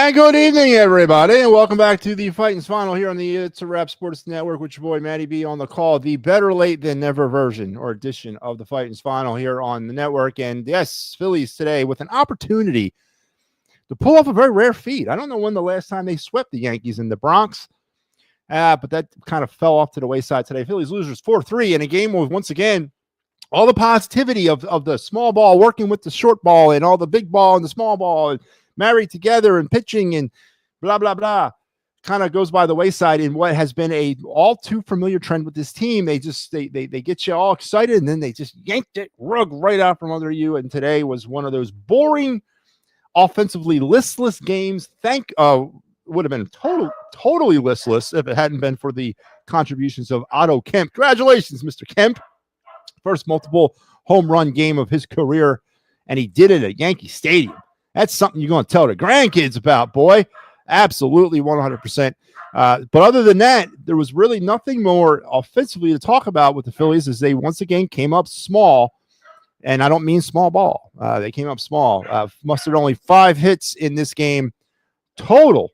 And good evening, everybody, and welcome back to the Fighting's Final here on the It's a Rap Sports Network with your boy Matty B on the call, the better late than never version or edition of the Fighting's Final here on the network. And yes, Phillies today with an opportunity to pull off a very rare feat. I don't know when the last time they swept the Yankees in the Bronx, but that kind of fell off to the wayside today. Phillies losers 4-3 in a game with, once again, all the positivity of the small ball working with the short ball and all the big ball and the small ball and married together and pitching and blah, blah, blah, kind of goes by the wayside in what has been a all too familiar trend with this team. They get you all excited and then they just yanked it rug right out from under you. And today was one of those boring, offensively listless games. Would have been totally listless if it hadn't been for the contributions of Otto Kemp. Congratulations, Mr. Kemp. First multiple home run game of his career, and he did it at Yankee Stadium. That's something you're going to tell the grandkids about, boy. Absolutely 100%. But other than that, there was really nothing more offensively to talk about with the Phillies as they once again came up small. And I don't mean small ball. They came up small. Mustered only 5 hits in this game total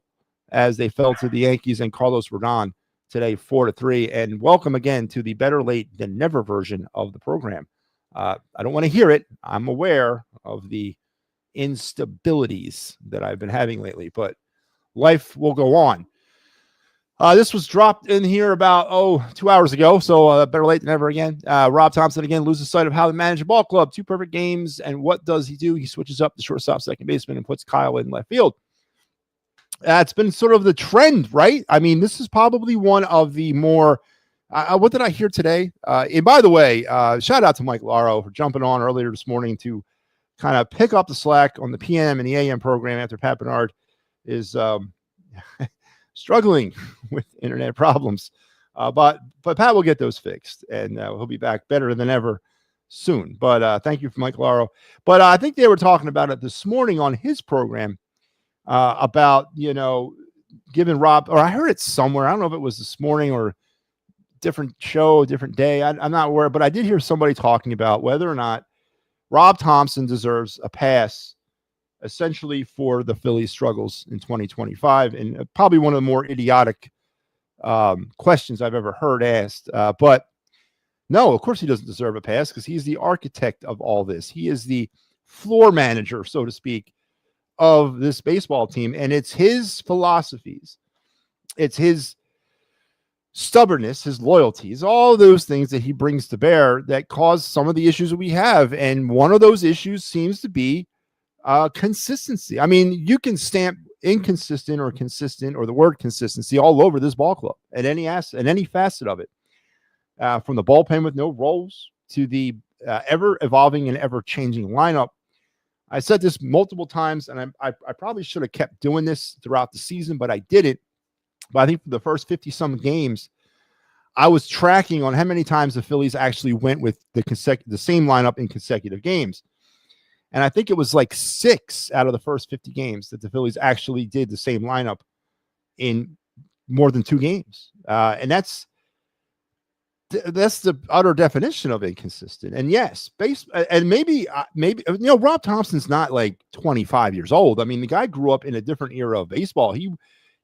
as they fell to the Yankees and Carlos Rodon today 4-3. And welcome again to the better late than never version of the program. I don't want to hear it. I'm aware of the instabilities that I've been having lately, but life will go on. This was dropped in here about 2 hours ago, so better late than never again. Rob Thompson again loses sight of how to manage a ball club. 2 perfect games, and what does he do? He switches up the shortstop, second baseman, and puts Kyle in left field. It's been sort of the trend, right? I mean, this is probably one of the more what did I hear today? And by the way, shout out to Mike Laro for jumping on earlier this morning to kind of pick up the slack on the PM and the AM program after Pat Bernard is struggling with internet problems. But Pat will get those fixed, and he'll be back better than ever soon. But thank you for Mike Laro. But I think they were talking about it this morning on his program about, giving Rob, or I heard it somewhere. I don't know if it was this morning or different show, different day. I'm not aware, but I did hear somebody talking about whether or not Rob Thompson deserves a pass essentially for the Phillies struggles in 2025. And probably one of the more idiotic questions I've ever heard asked. But no, of course he doesn't deserve a pass because he's the architect of all this. He is the floor manager, so to speak, of this baseball team. And it's his philosophies. It's his stubbornness, his loyalties, all those things that he brings to bear that cause some of the issues that we have. And one of those issues seems to be consistency. I mean, you can stamp inconsistent or consistent or the word consistency all over this ball club at any facet of it, from the bullpen with no roles to the ever evolving and ever changing lineup. I said this multiple times, and I probably should have kept doing this throughout the season, but I didn't. But I think for the first 50-some games, I was tracking on how many times the Phillies actually went with the same lineup in consecutive games. And I think it was like 6 out of the first 50 games that the Phillies actually did the same lineup in more than 2 games. And that's the utter definition of inconsistent. And yes, maybe Rob Thompson's not like 25 years old. I mean, the guy grew up in a different era of baseball.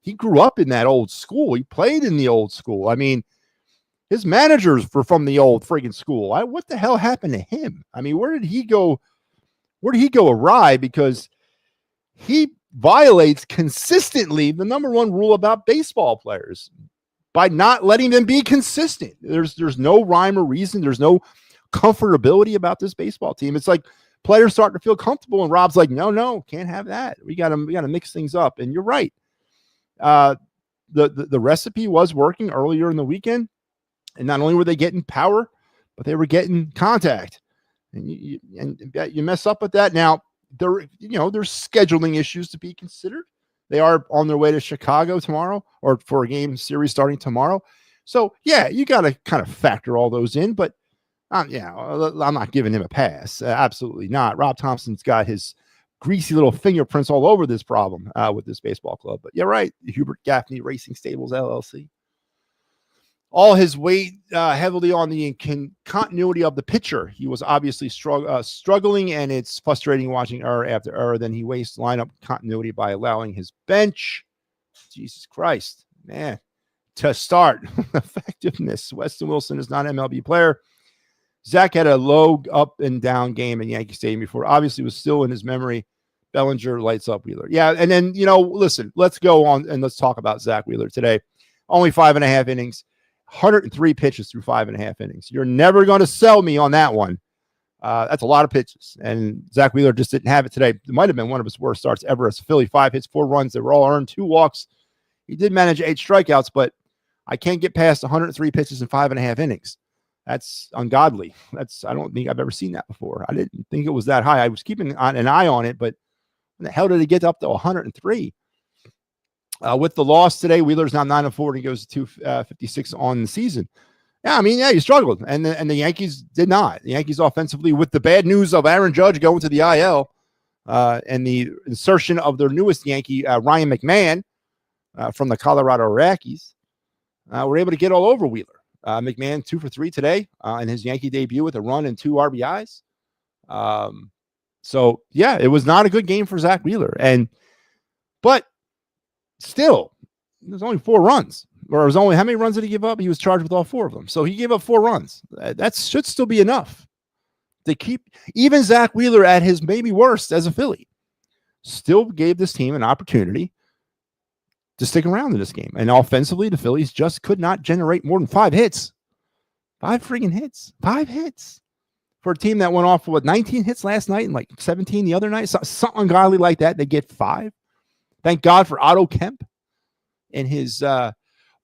He grew up in that old school. He played in the old school. I mean, his managers were from the old friggin' school. What the hell happened to him? I mean, where did he go? Where did he go awry? Because he violates consistently the number one rule about baseball players by not letting them be consistent. There's no rhyme or reason. There's no comfortability about this baseball team. It's like players starting to feel comfortable, and Rob's like, no, can't have that. We got to mix things up. And you're right. The recipe was working earlier in the weekend, and not only were they getting power, but they were getting contact. And you mess up with that. Now there's scheduling issues to be considered. They are on their way to Chicago tomorrow, or for a game series starting tomorrow. So yeah, you got to kind of factor all those in. But I'm not giving him a pass. Absolutely not. Rob Thompson's got his greasy little fingerprints all over this problem with this baseball club. But you're right. Hubert Gaffney Racing Stables LLC. all his weight heavily on the continuity of the pitcher. He was obviously struggling, and it's frustrating watching error after error. Then he wastes lineup continuity by allowing his bench. Jesus Christ, man. To start, effectiveness. Weston Wilson is not an MLB player. Zach had a low up and down game in Yankee Stadium before. Obviously, was still in his memory. Bellinger lights up Wheeler. Yeah, and then, listen, let's go on and let's talk about Zach Wheeler today. Only 5.5 innings, 103 pitches through 5.5 innings. You're never going to sell me on that one. That's a lot of pitches, and Zach Wheeler just didn't have it today. It might have been one of his worst starts ever as a Philly. 5 hits, 4 runs. They were all earned, 2 walks. He did manage 8 strikeouts, but I can't get past 103 pitches in 5.5 innings. That's ungodly. I don't think I've ever seen that before. I didn't think it was that high. I was keeping an eye on it, but when the hell did it get up to 103? With the loss today, Wheeler's now 9-4 and he goes to 256 on the season. Yeah, he struggled, and the Yankees did not. The Yankees offensively, with the bad news of Aaron Judge going to the IL and the insertion of their newest Yankee, Ryan McMahon, from the Colorado Rockies, were able to get all over Wheeler. McMahon 2 for 3 today in his Yankee debut with a run and 2 RBIs. So yeah, it was not a good game for Zach Wheeler, but still, there's only 4 runs. Or it was only, how many runs did he give up? He was charged with all 4 of them. So he gave up 4 runs. That should still be enough to keep even Zach Wheeler at his maybe worst as a Philly. Still gave this team an opportunity to stick around in this game. And offensively, the Phillies just could not generate more than 5 hits. 5 freaking hits. 5 hits. For a team that went off for 19 hits last night and like 17 the other night. Something ungodly like that. They get 5. Thank God for Otto Kemp in his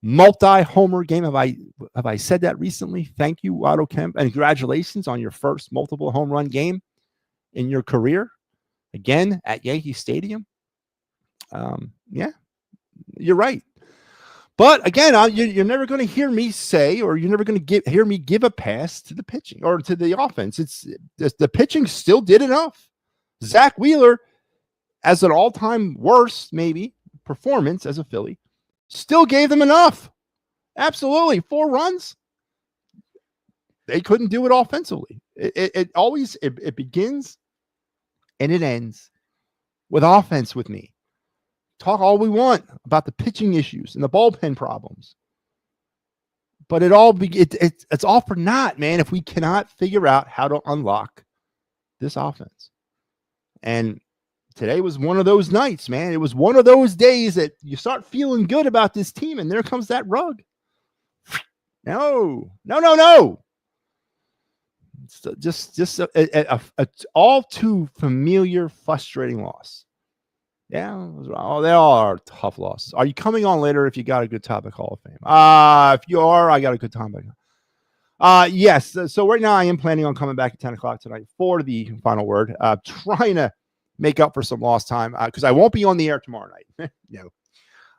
multi-homer game. Have I said that recently? Thank you, Otto Kemp. And congratulations on your first multiple home run game in your career. Again, at Yankee Stadium. Yeah. You're right. But again, you're never going to hear me say, or you're never going to hear me give a pass to the pitching or to the offense. It's the pitching still did enough. Zach Wheeler, as an all-time worst, maybe, performance as a Philly, still gave them enough. Absolutely. 4 runs. They couldn't do it offensively. It always begins and it ends with offense with me. Talk all we want about the pitching issues and the bullpen problems, but it's all for naught, man, if we cannot figure out how to unlock this offense. And today was one of those nights, man. It was one of those days that you start feeling good about this team, and there comes that rug. No. It's just a all too familiar, frustrating loss. Yeah, they all are tough losses. Are you coming on later if you got a good topic Hall of Fame? If you are, I got a good topic. Yes. So right now I am planning on coming back at 10 o'clock tonight for the final word. Trying to make up for some lost time because I won't be on the air tomorrow night. No.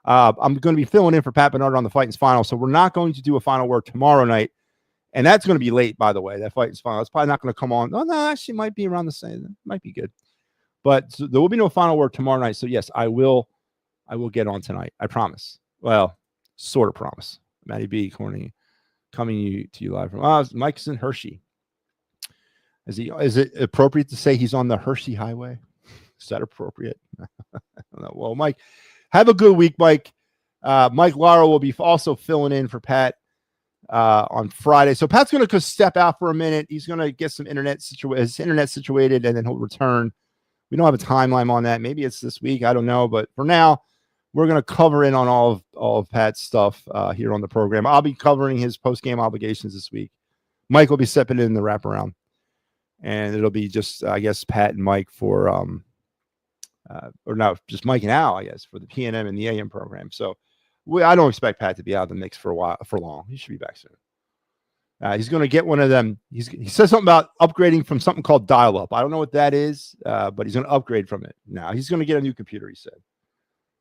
I'm going to be filling in for Pat Bernard on the Fighting's Final. So we're not going to do a final word tomorrow night. And that's going to be late, by the way, that Fighting's Final. It's probably not going to come on. Oh, no, actually might be around the same. It might be good. But there will be no final word tomorrow night. So yes, I will get on tonight. I promise. Well, sort of promise. Matty B. Corning coming to you live from Mike's in Hershey. Is it appropriate to say he's on the Hershey Highway? Is that appropriate? I don't know. Well, Mike, have a good week, Mike. Mike Lara will be also filling in for Pat on Friday. So Pat's going to step out for a minute. He's going to get some internet situated, and then he'll return. We don't have a timeline on that. Maybe it's this week. I don't know. But for now, we're going to cover in on all of Pat's stuff here on the program. I'll be covering his post-game obligations this week. Mike will be stepping in the wraparound. And it'll be just, I guess, Pat and Mike for, or no, just Mike and Al, I guess, for the PNM and the AM program. So I don't expect Pat to be out of the mix for long. He should be back soon. He's going to get one of them. He says something about upgrading from something called dial-up. I don't know what that is, but he's going to upgrade from it. Now he's going to get a new computer. He said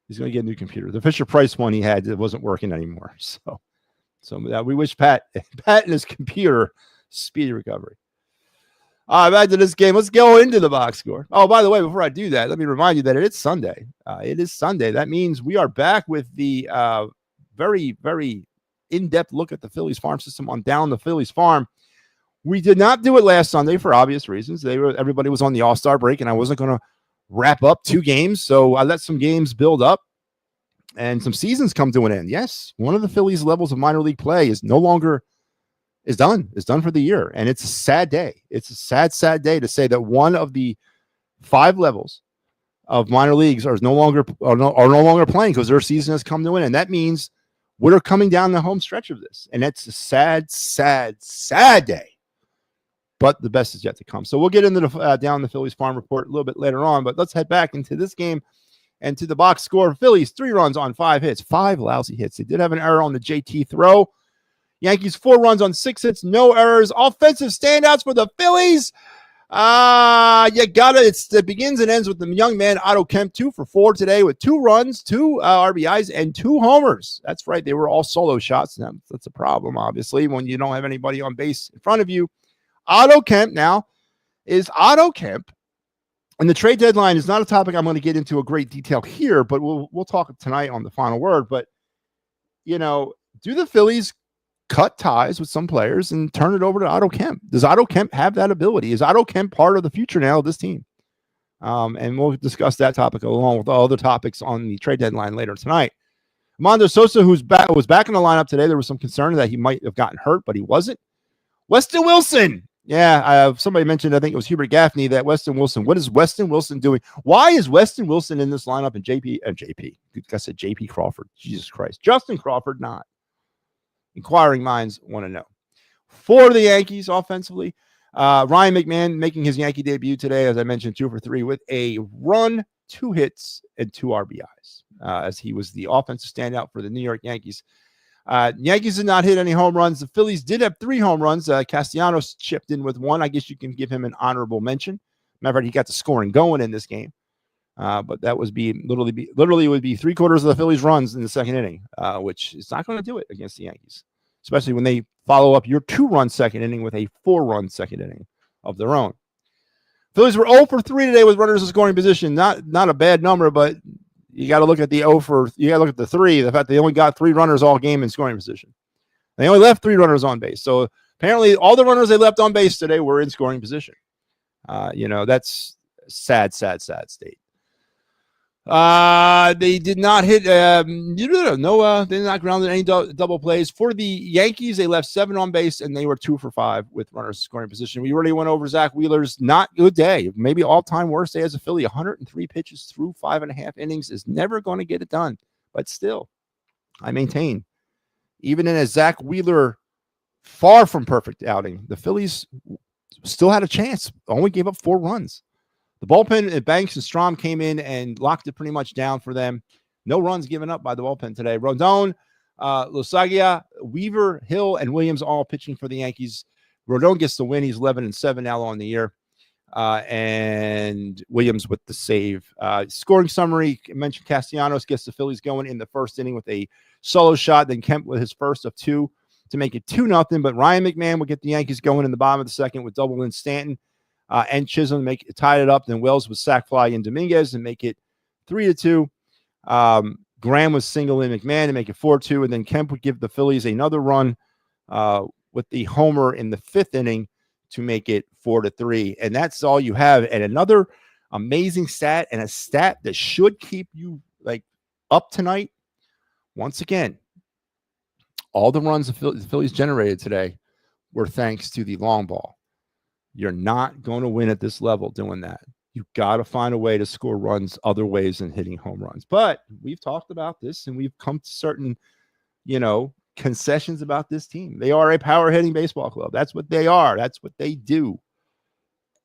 he's going to get a new computer. The Fisher-Price one he had, it wasn't working anymore. So we wish Pat and his computer speedy recovery. All right, back to this game. Let's go into the box score. Oh, by the way, before I do that, let me remind you that it's Sunday. It is Sunday. That means we are back with the very, very in-depth look at the Phillies farm system on Down the Phillies Farm. We did not do it last Sunday for obvious reasons. Everybody was on the All-Star break, and I wasn't going to wrap up 2 games, so I let some games build up and some seasons come to an end. Yes, one of the Phillies' levels of minor league play is done for the year, and it's a sad day. It's a sad day to say that one of the 5 levels of minor leagues are no longer playing because their season has come to an end. That means we're coming down the home stretch of this, and it's a sad day. But the best is yet to come. So we'll get into the Down the Phillies Farm report a little bit later on. But let's head back into this game and to the box score. Phillies 3 runs on 5 hits, 5 lousy hits. They did have an error on the JT throw. Yankees 4 runs on 6 hits, no errors. Offensive standouts for the Phillies. It begins and ends with the young man Otto Kemp, 2 for 4 today with 2 runs, 2 RBIs, and 2 homers. That's right. They were all solo shots. That's a problem, obviously, when you don't have anybody on base in front of you. Otto Kemp now is Otto Kemp, and the trade deadline is not a topic I'm going to get into a great detail here, but we'll talk tonight on the final word. But, do the Phillies cut ties with some players and turn it over to Otto Kemp? Does Otto Kemp have that ability? Is Otto Kemp part of the future now of this team? And we'll discuss that topic along with all other topics on the trade deadline later tonight. Armando Sosa, was back in the lineup today. There was some concern that he might have gotten hurt, but he wasn't. Weston Wilson. Yeah, somebody mentioned, I think it was Hubert Gaffney, that Weston Wilson. What is Weston Wilson doing? Why is Weston Wilson in this lineup and I said JP Crawford. Jesus Christ. Justin Crawford not. Inquiring minds want to know. For the Yankees offensively, Ryan McMahon making his Yankee debut today, as I mentioned, 2 for 3 with a run, 2 hits, and 2 RBIs, as he was the offensive standout for the New York Yankees. Yankees did not hit any home runs. The Phillies did have 3 home runs. Castellanos chipped in with 1. I guess you can give him an honorable mention. Matter of fact, he got the scoring going in this game. But that would literally would be 3/4 of the Phillies' runs in the second inning, which is not going to do it against the Yankees, especially when they follow up your 2-run second inning with a 4-run second inning of their own. Phillies were 0 for 3 today with runners in scoring position. Not a bad number, but you got to look at the 0 for. You got to look at the 3. The fact they only got 3 runners all game in scoring position. They only left 3 runners on base. So apparently, all the runners they left on base today were in scoring position. That's sad state. They did not hit. They did not ground in any double plays. For the Yankees, they left 7 on base, and they were 2 for 5 with runners in scoring position. We already went over Zach Wheeler's not good day, maybe all-time worst day as a Philly. 103 pitches through 5.5 innings is never going to get it done. But still, I maintain, even in a Zach Wheeler far from perfect outing, the Phillies still had a chance. Only gave up 4 runs. The bullpen, Banks and Strom came in and locked it pretty much down for them. No runs given up by the bullpen today. Rodon, Losagia, Weaver, Hill, and Williams all pitching for the Yankees. Rodon gets the win. He's 11-7 now on the year. And Williams with the save. Scoring summary, I mentioned Castellanos gets the Phillies going in the first inning with a solo shot. Then Kemp with his first of 2 to make it 2-0. But Ryan McMahon will get the Yankees going in the bottom of the second with double in Stanton. And Chisholm tied it up. Then Wells with sac fly in Dominguez and make it 3-2. Graham was single in McMahon to make it 4-2. And then Kemp would give the Phillies another run with the homer in the 5th inning to make it 4-3. And that's all you have. And another amazing stat, and a stat that should keep you up tonight. Once again, all the runs the Phillies generated today were thanks to the long ball. You're not going to win at this level doing that. You've got to find a way to score runs other ways than hitting home runs. But we've talked about this, and we've come to certain, concessions about this team. They are a power hitting baseball club. That's what they are. That's what they do.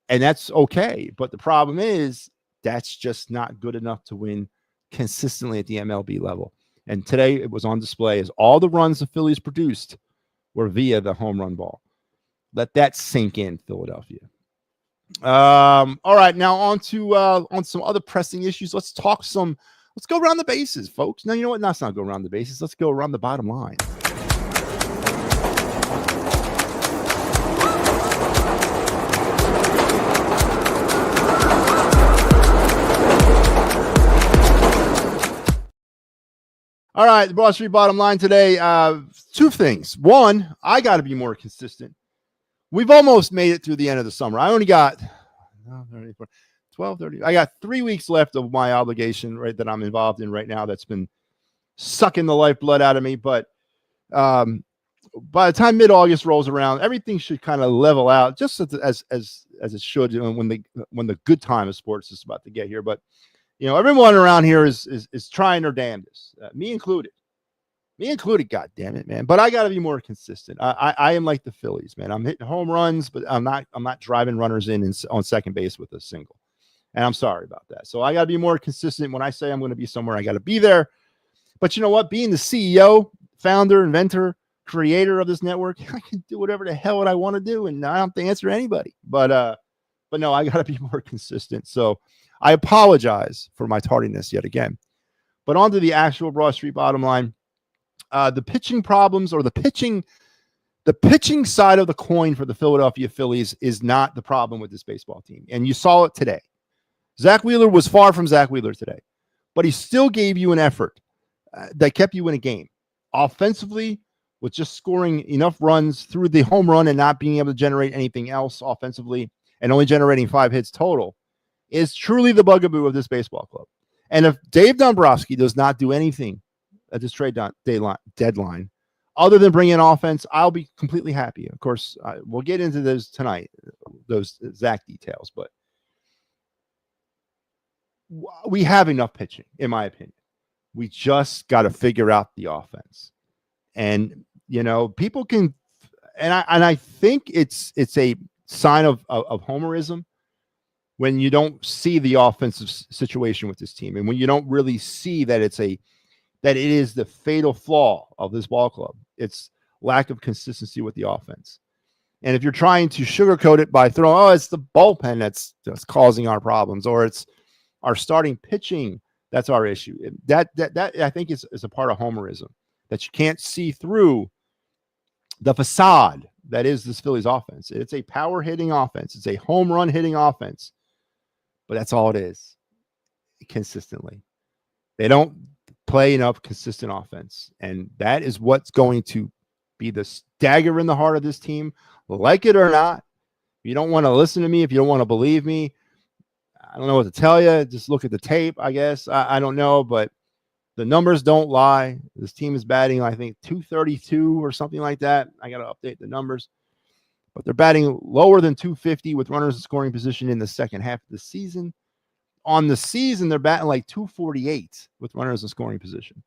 And that's okay. But the problem is that's just not good enough to win consistently at the MLB level. And today it was on display as all the runs the Phillies produced were via the home run ball. Let that sink in, Philadelphia. All right, now on some other pressing issues. Let's go around the bases, folks. No, you know what? Let's not go around the bases. Let's go around the bottom line. All right, the Broad Street bottom line today. Two things. One, I got to be more consistent. We've almost made it through the end of the summer. I only got 12, 30. I got 3 weeks left of my obligation, right, that I'm involved in right now. That's been sucking the lifeblood out of me. But by the time mid-August rolls around, everything should kind of level out, just as it should, when the good time of sports is about to get here. But everyone around here is trying their damnedest, me included. God damn it, man. But I got to be more consistent. I am like the Phillies, man. I'm hitting home runs, but I'm not driving runners in on second base with a single. And I'm sorry about that. So I got to be more consistent. When I say I'm going to be somewhere, I got to be there. But you know what? Being the CEO, founder, inventor, creator of this network, I can do whatever the hell I want to do, and I don't have to answer anybody. But no, I got to be more consistent. So I apologize for my tardiness yet again. But on to the actual Broad Street bottom line. The pitching problems, or the pitching side of the coin for the Philadelphia Phillies, is not the problem with this baseball team. And you saw it today. Zach Wheeler was far from Zach Wheeler today, but he still gave you an effort that kept you in a game. Offensively, with just scoring enough runs through the home run and not being able to generate anything else offensively, and only generating 5 hits total, is truly the bugaboo of this baseball club. And if Dave Dombrowski does not do anything at this trade deadline, other than bring in offense, I'll be completely happy. Of course, we'll get into those tonight, those Zach details, but we have enough pitching, in my opinion. We just got to figure out the offense. And, people can, and I think it's a sign of homerism when you don't see the offensive situation with this team, and when you don't really see that that it is the fatal flaw of this ball club. It's lack of consistency with the offense. And if you're trying to sugarcoat it by throwing, it's the bullpen that's causing our problems, or it's our starting pitching that's our issue. That I think is a part of homerism, that you can't see through the facade that is this Phillies offense. It's a power hitting offense. It's a home run hitting offense, but that's all it is consistently. They don't play enough consistent offense, and that is what's going to be the dagger in the heart of this team, like it or not. If you don't want to listen to me, if you don't want to believe me, I don't know what to tell you. Just look at the tape, I guess. I don't know, but the numbers don't lie. This team is batting, I think, 232 or something like that. I got to update the numbers, but they're batting lower than 250 with runners in scoring position in the second half of the season. On the season, they're batting like 248 with runners in scoring position.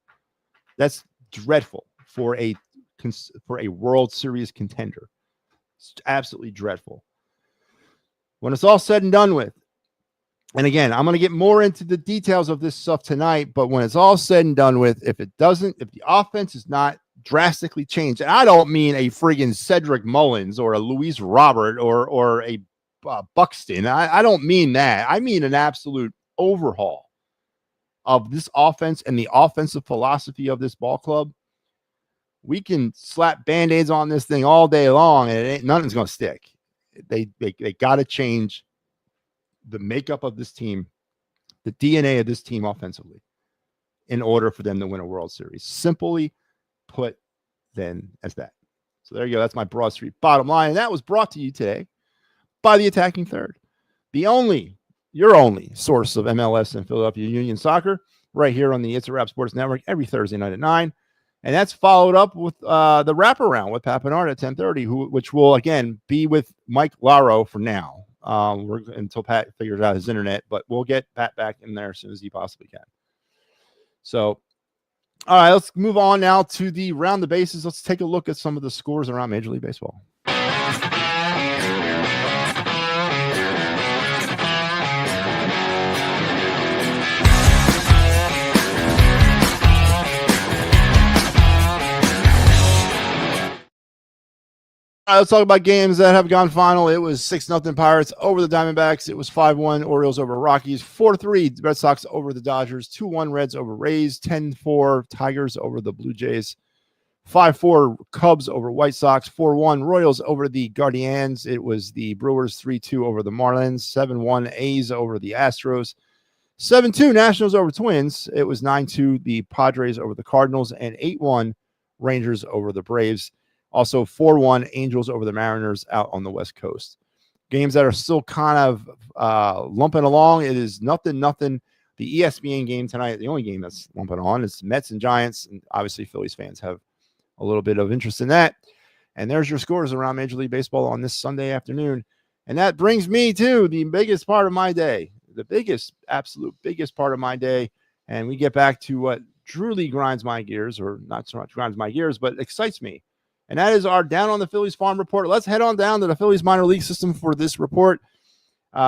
That's dreadful for a World Series contender. It's absolutely dreadful. When it's all said and done with, and again, I'm going to get more into the details of this stuff tonight, but when it's all said and done with, if the offense is not drastically changed, and I don't mean a friggin' Cedric Mullins or a Luis Robert or a Buxton. I don't mean that. I mean an absolute overhaul of this offense and the offensive philosophy of this ball club. We can slap Band-Aids on this thing all day long, and nothing's going to stick. They got to change the makeup of this team, the DNA of this team offensively, in order for them to win a World Series. Simply put, then, as that. So there you go. That's my Broad Street bottom line. And that was brought to you today by the Attacking Third, your only source of MLS and Philadelphia Union soccer, right here on the It's a Wrap Sports Network every Thursday night at 9. And that's followed up with the wraparound with Pat Bernard at 10:30, which will, again, be with Mike Laro for now. Until Pat figures out his internet, but we'll get Pat back in there as soon as he possibly can. So, all right, let's move on now to the round the bases. Let's take a look at some of the scores around Major League Baseball. All right, let's talk about games that have gone final. It was 6-0 Pirates over the Diamondbacks. It was 5-1 Orioles over Rockies. 4-3 Red Sox over the Dodgers. 2-1 Reds over Rays. 10-4 Tigers over the Blue Jays. 5-4 Cubs over White Sox. 4-1 Royals over the Guardians. It was the Brewers 3-2 over the Marlins. 7-1 A's over the Astros. 7-2 Nationals over Twins. It was 9-2 the Padres over the Cardinals, and 8-1 Rangers over the Braves. Also 4-1 Angels over the Mariners out on the West Coast. Games that are still kind of lumping along. It is nothing. The ESPN game tonight, the only game that's lumping on, is Mets and Giants. And obviously, Phillies fans have a little bit of interest in that. And there's your scores around Major League Baseball on this Sunday afternoon. And that brings me to the biggest part of my day, absolute biggest part of my day. And we get back to what truly grinds my gears, or not so much grinds my gears, but excites me. And that is our Down on the Phillies Farm report. Let's head on down to the Phillies minor league system for this report.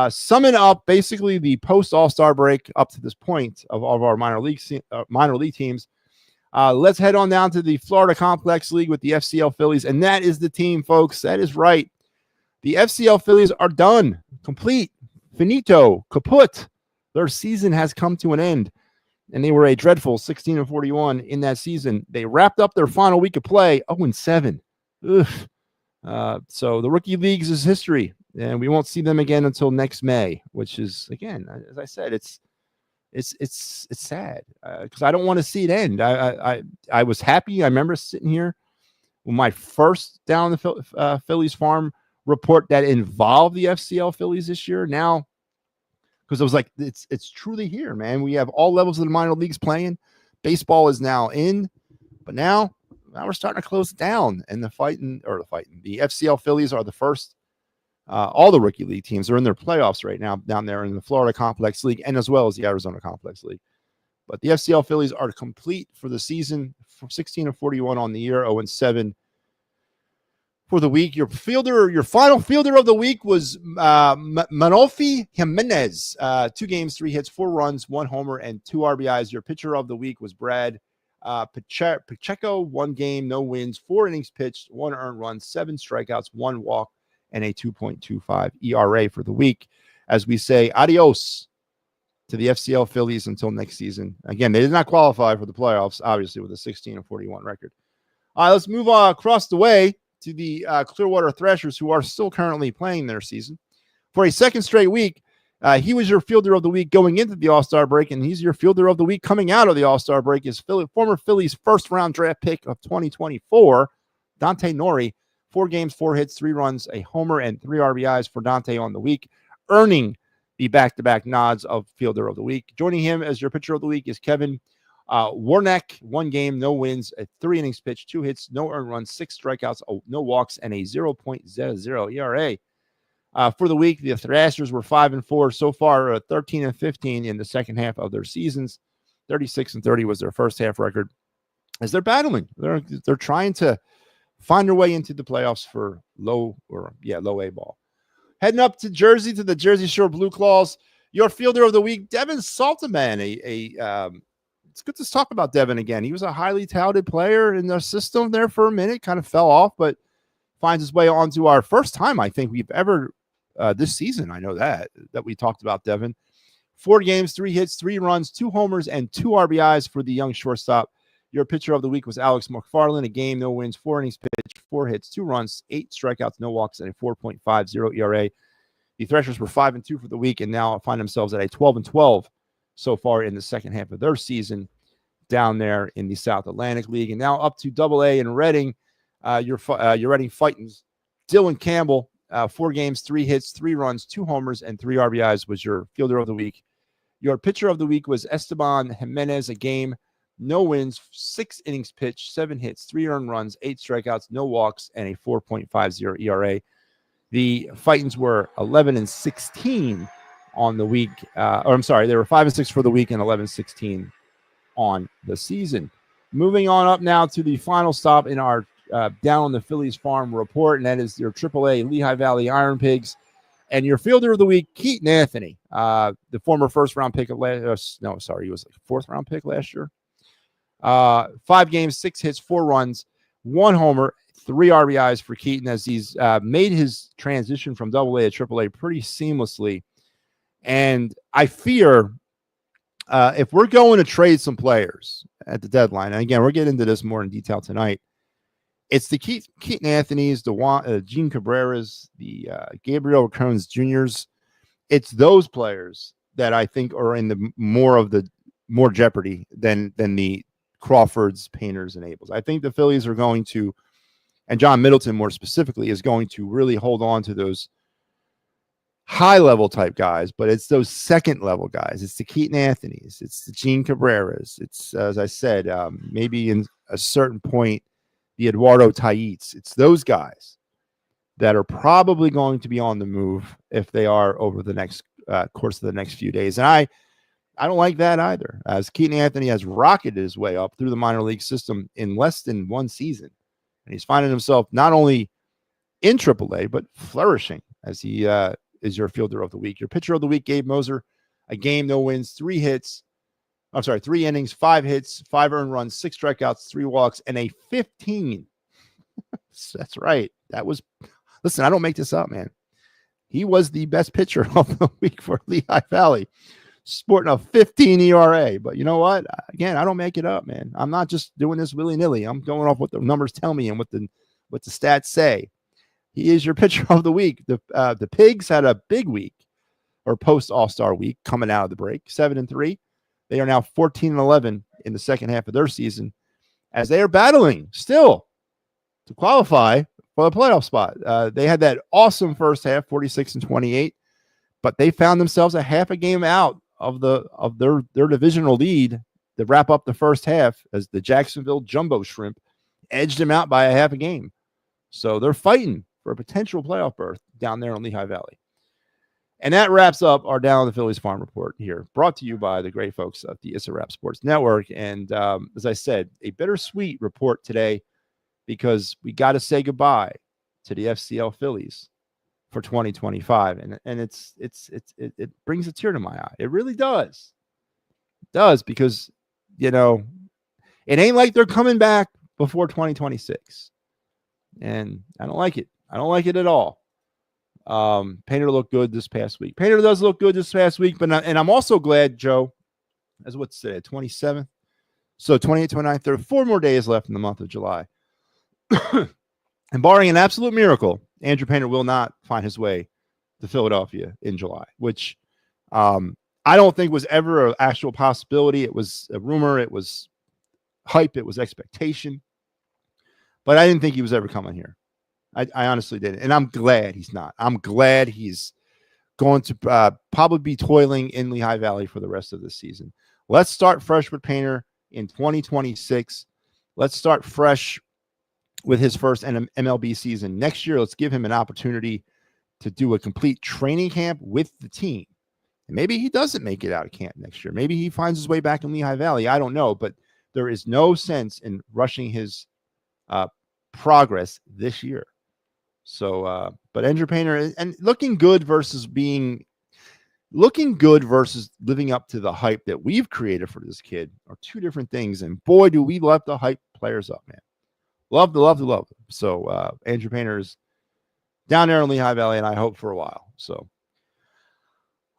Summing up basically the post All-Star break up to this point of all of our minor league teams. Let's head on down to the Florida Complex League with the FCL Phillies. And that is the team, folks. That is right. The FCL Phillies are done, complete, finito, kaput. Their season has come to an end. And they were a dreadful 16-41 in that season. They wrapped up their final week of play 0-7. So the rookie leagues is history, and we won't see them again until next May, which is, again, as I said, it's sad because I don't want to see it end. I was happy. I remember sitting here with my first Down the Phillies Farm report that involved the FCL Phillies this year. Now, because I was like, it's truly here, man. We have all levels of the minor leagues playing. Baseball is now in, but now we're starting to close it down. And the FCL Phillies are the first. All the rookie league teams are in their playoffs right now down there in the Florida Complex League, and as well as the Arizona Complex League. But the FCL Phillies are complete for the season, 16-41 on the year, 0-7 for the week. Your final fielder of the week was Manolfi Jimenez. 2 games, 3 hits, 4 runs, 1 homer, and 2 RBIs. Your pitcher of the week was Brad Pacheco. 1 game, no wins, 4 innings pitched, 1 earned run, 7 strikeouts, 1 walk, and a 2.25 ERA for the week. As we say, adios to the FCL Phillies until next season. Again, they did not qualify for the playoffs, obviously, with a 16-41 record. All right, let's move on across the way to the Clearwater Thrashers, who are still currently playing their season. For a second straight week, he was your fielder of the week going into the All-Star break, and he's your fielder of the week coming out of the All-Star break. Is former Phillies first-round draft pick of 2024, Dante Nori. 4 games, 4 hits, 3 runs, a homer, and 3 RBIs for Dante on the week, earning the back-to-back nods of fielder of the week. Joining him as your pitcher of the week is Kevin Warneck. 1 game, no wins, 3 innings pitched, 2 hits, no earned runs, 6 strikeouts, no walks, and a 0.00 ERA. For the week, the Thrashers were 5-4 so far, 13-15 in the second half of their seasons. 36-30 was their first half record. As they're battling, they're trying to find their way into the playoffs for low A ball. Heading up to Jersey, to the Jersey Shore Blue Claws, your fielder of the week, Devin Saltaman. It's good to talk about Devin again. He was a highly touted player in the system there for a minute, kind of fell off, but finds his way onto our first time, I think, we've ever this season. I know that we talked about Devin. 4 games, 3 hits, 3 runs, 2 homers, and 2 RBIs for the young shortstop. Your pitcher of the week was Alex McFarland. A game, no wins, 4 innings pitched, 4 hits, 2 runs, 8 strikeouts, no walks, and a 4.50 ERA. The Thrashers were 5-2 for the week and now find themselves at a 12-12 so far in the second half of their season down there in the South Atlantic League. And now up to Double-A in Reading, your Reading Fightins. Dylan Campbell, 4 games, 3 hits, 3 runs, 2 homers, and 3 RBIs was your fielder of the week. Your pitcher of the week was Esteban Jimenez. A game, no wins, 6 innings pitched, 7 hits, 3 earned runs, 8 strikeouts, no walks, and a 4.50 ERA. The Fightins were 11-16 on the week. They were 5-6 for the week and 11-16 on the season. Moving on up now to the final stop in our Down on the Phillies Farm report, and that is your AAA Lehigh Valley Iron Pigs. And your fielder of the week, Keaton Anthony, the former first-round pick of he was a 4th-round pick last year. 5 games, 6 hits, 4 runs, 1 homer, 3 RBIs for Keaton as he's made his transition from Double-A to AAA pretty seamlessly. And I fear if we're going to trade some players at the deadline, and again, we're getting into this more in detail tonight, it's the Keaton Anthony's, the Gene Cabreras, the Gabriel Cones Jr.'s. It's those players that I think are in the more jeopardy than the Crawfords, Painters, and Abels. I think the Phillies are going to, and John Middleton more specifically, is going to really hold on to those high level type guys, but it's those second level guys. It's the Keaton Anthonys. It's the Gene Cabreras. It's, as I said, maybe in a certain point, the Eduardo Taites. It's those guys that are probably going to be on the move if they are over the next course of the next few days. And I don't like that either, as Keaton Anthony has rocketed his way up through the minor league system in less than one season. And he's finding himself not only in AAA, but flourishing as he is your fielder of the week. Your pitcher of the week, Gabe Moser, a game, no wins, 3 innings, 5 hits, 5 earned runs, 6 strikeouts, 3 walks, and a 15. That's right. Listen, I don't make this up, man. He was the best pitcher of the week for Lehigh Valley, sporting a 15 ERA. But you know what? Again, I don't make it up, man. I'm not just doing this willy-nilly. I'm going off what the numbers tell me and what the stats say. He is your pitcher of the week. The Pigs had a big week, or post All-Star week, coming out of the break, 7-3. They are now 14-11 in the second half of their season, as they are battling still to qualify for the playoff spot. They had that awesome first half, 46-28, but they found themselves a half a game out of their divisional lead to wrap up the first half, as the Jacksonville Jumbo Shrimp edged them out by a half a game. So they're fighting for a potential playoff berth down there in Lehigh Valley. And that wraps up our Down on the Phillies Farm report here, brought to you by the great folks of the It's a Wrap Sports Network. And as I said, a bittersweet report today, because we got to say goodbye to the FCL Phillies for 2025. And it brings a tear to my eye. It really does. It does, because, you know, it ain't like they're coming back before 2026. And I don't like it. I don't like it at all. Painter looked good this past week. Painter does look good this past week, and I'm also glad, Joe, as what's today, 27th? So 28, 29, 30, 4 more days left in the month of July. And barring an absolute miracle, Andrew Painter will not find his way to Philadelphia in July, which I don't think was ever an actual possibility. It was a rumor. It was hype. It was expectation. But I didn't think he was ever coming here. I honestly didn't. And I'm glad he's not. I'm glad he's going to probably be toiling in Lehigh Valley for the rest of the season. Let's start fresh with Painter in 2026. Let's start fresh with his first MLB season next year. Let's give him an opportunity to do a complete training camp with the team. And maybe he doesn't make it out of camp next year. Maybe he finds his way back in Lehigh Valley. I don't know. But there is no sense in rushing his progress this year. So, but Andrew Painter, and looking good versus living up to the hype that we've created for this kid are two different things. And boy, do we love to hype players up, man. Love them. So, Andrew Painter is down there in Lehigh Valley, and I hope for a while. So,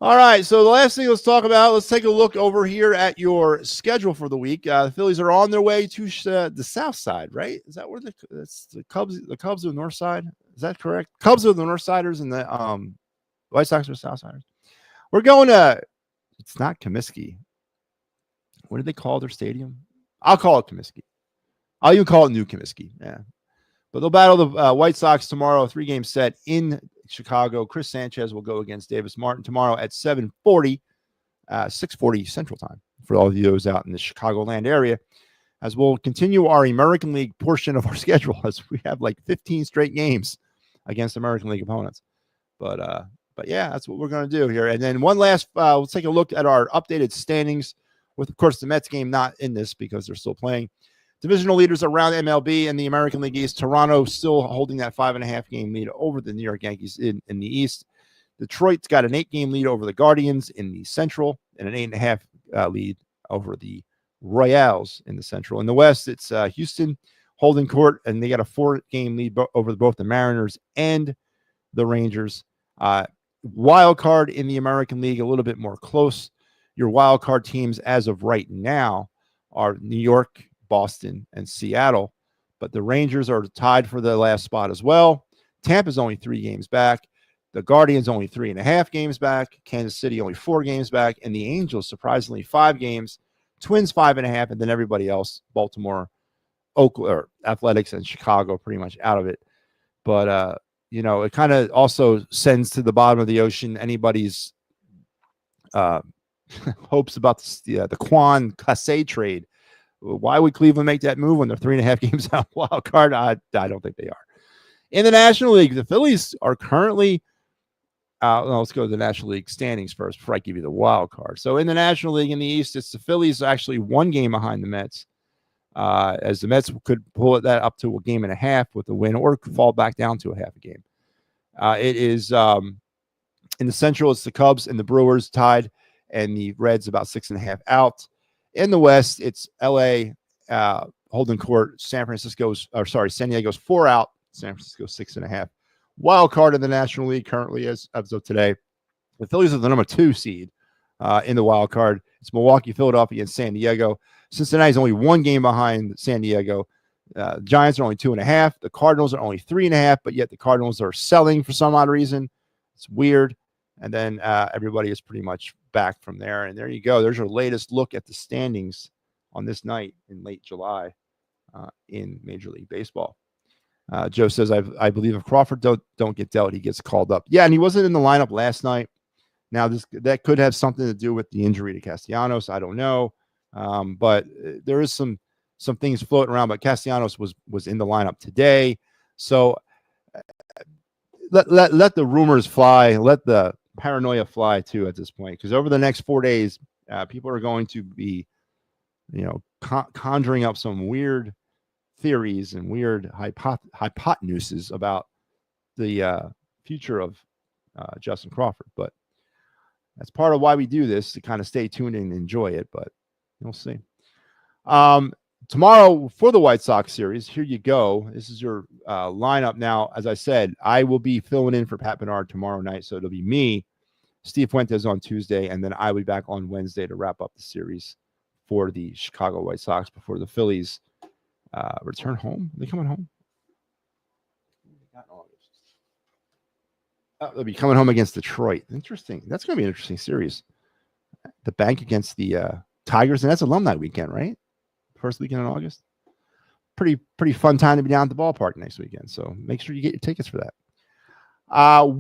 all right. So the last thing let's take a look over here at your schedule for the week. The Phillies are on their way to the south side, right? Is that where the Cubs are the north side? Is that correct? Cubs are the north siders, and the White Sox are the south siders. We're going to, it's not Comiskey. What do they call their stadium? I'll call it Comiskey. I'll even call it New Comiskey. Yeah. But they'll battle the White Sox tomorrow, a 3-game set in Chicago. Chris Sanchez will go against Davis Martin tomorrow at 7:40, 6:40 Central Time for all of those out in the Chicagoland area, as we'll continue our American League portion of our schedule, as we have like 15 straight games against American League opponents. But yeah, that's what we're going to do here. And then one last, we'll take a look at our updated standings with, of course, the Mets game not in this because they're still playing. Divisional leaders around MLB and the American League East. Toronto still holding that 5.5 game lead over the New York Yankees in the East. Detroit's got an 8-game lead over the Guardians in the Central and an 8.5 lead over the Royals in the Central. In the West, it's Houston holding court, and they got a 4-game lead over both the Mariners and the Rangers. Wild card in the American League, a little bit more close. Your wild card teams as of right now are New York, Boston, and Seattle, but the Rangers are tied for the last spot as well. Tampa's only 3 games back. The Guardians only 3.5 games back. Kansas City only 4 games back. And the Angels, surprisingly, 5 games. Twins 5.5. And then everybody else, Baltimore, Oakland, or Athletics, and Chicago pretty much out of it. But, it kind of also sends to the bottom of the ocean anybody's hopes about the Quan Cassé trade. Why would Cleveland make that move when they're 3.5 games out wild card? I don't think they are. In the National League, the Phillies are currently let's go to the National League standings first before I give you the wild card. So in the National League in the East, it's the Phillies actually 1 game behind the Mets, as the Mets could pull that up to a game and a half with a win, or could fall back down to a half a game. It is in the Central, it's the Cubs and the Brewers tied, and the Reds about 6.5 out. In the West, it's L.A. Holding Court. San Diego's 4 out. San Francisco 6.5. Wild card in the National League currently as of today. The Phillies are the number 2 seed in the wild card. It's Milwaukee, Philadelphia, and San Diego. Cincinnati's only 1 game behind San Diego. Giants are only 2.5. The Cardinals are only 3.5, but yet the Cardinals are selling for some odd reason. It's weird. And then everybody is pretty much back from there. And there you go. There's your latest look at the standings on this night in late July in Major League Baseball. Joe says, I believe if Crawford don't get dealt, he gets called up. Yeah, and he wasn't in the lineup last night. Now, that could have something to do with the injury to Castellanos. I don't know. But there is some things floating around. But Castellanos was in the lineup today. So let the rumors fly. Let the paranoia fly, too, at this point. Because over the next 4 days, people are going to be, conjuring up some weird theories and weird hypotenuses about the future of Justin Crawford. But that's part of why we do this, to kind of stay tuned and enjoy it. But we'll see. Tomorrow for the White Sox series, here you go. This is your lineup. Now, as I said, I will be filling in for Pat Bernard tomorrow night. So it'll be me, Steve Fuentes on Tuesday, and then I'll be back on Wednesday to wrap up the series for the Chicago White Sox before the Phillies return home. Are they coming home? They'll be coming home against Detroit. Interesting. That's going to be an interesting series. The Bank against the Tigers, and that's alumni weekend, right? First weekend in August. Pretty fun time to be down at the ballpark next weekend. So make sure you get your tickets for that.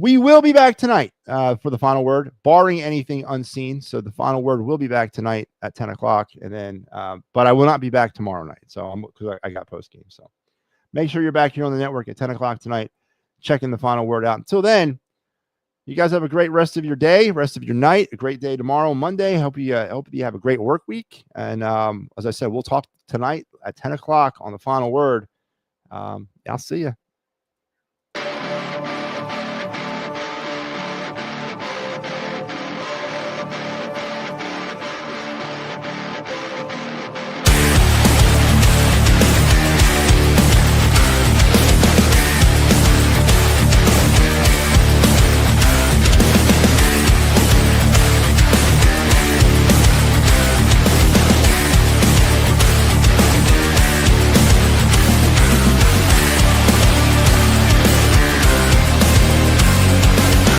We will be back tonight for the final word, barring anything unseen. So the final word will be back tonight at 10 o'clock, and then, but I will not be back tomorrow night. So because I got post game. So make sure you're back here on the network at 10 o'clock tonight, checking the final word out. Until then, you guys have a great rest of your day, rest of your night, a great day tomorrow, Monday. Hope you have a great work week. And as I said, we'll talk tonight at 10 o'clock on the final word. I'll see you.